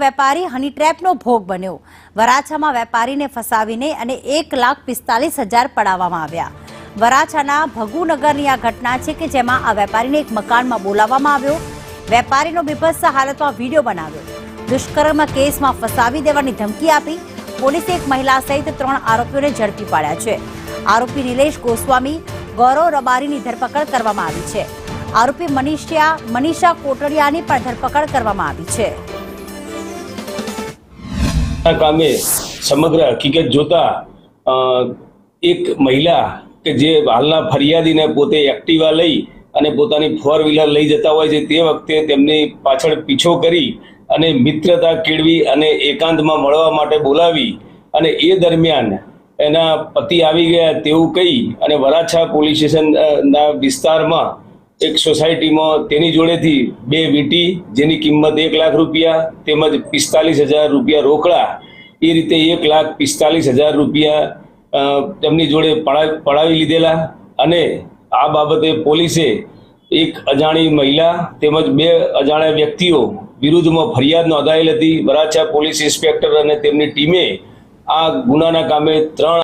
વેપારી હની ટ્રેપનો ભોગ બન્યો। વરાછામાં વેપારીને ફસાવીને અને 1,45,000 પડાવવામાં આવ્યા। વરાછાના ભગુનગરની આ ઘટના છે કે જેમાં આ વેપારીને એક મકાનમાં બોલાવવામાં આવ્યો। વેપારીનો બીભત્સ હાલતમાં વિડીયો બનાવ્યો। દુષ્કર્મ કેસમાં ફસાવી દેવાની ધમકી આપી પોલીસે એક મહિલા સહિત 3 આરોપીઓને ઝડપી પાડ્યા છે। આરોપી નિલેશ ગોસ્વામી, ગૌરવ રબારીની ધરપકડ કરવામાં આવી છે। આરોપી મનીષા કોટડિયાની પણ ધરપકડ કરવામાં આવી છે। કામે સમગ્ર હકીકત જોતા એક મહિલા કે જે હાલના ફરિયાદીને પોતે એક્ટિવા લઈ અને પોતાની 4 વ્હીલર લઈ જતા હોય છે તે વખતે તેમની પાછળ પીછો કરી અને મિત્રતા કેળવી અને એકાંતમાં મળવા માટે બોલાવી અને એ દરમિયાન એના પતિ આવી ગયા તેવું કહી અને વરાછા પોલીસ સ્ટેશનના વિસ્તારમાં એક સોસાયટીમાં તેની જોડેથી 2 વીંટી જેની કિંમત 1 લાખ રૂપિયા તેમજ 45,000 રૂપિયા રોકડા એ રીતે 1,45,000 રૂપિયા તેમની જોડે પડાવી લીધેલા અને આ બાબતે પોલીસે એક અજાણી મહિલા તેમજ 2 અજાણ્યા વ્યક્તિઓ વિરુદ્ધમાં ફરિયાદ નોંધાયેલ હતી। વરાછા પોલીસ ઇન્સ્પેક્ટર અને તેમની ટીમે આ ગુનાના કામે 3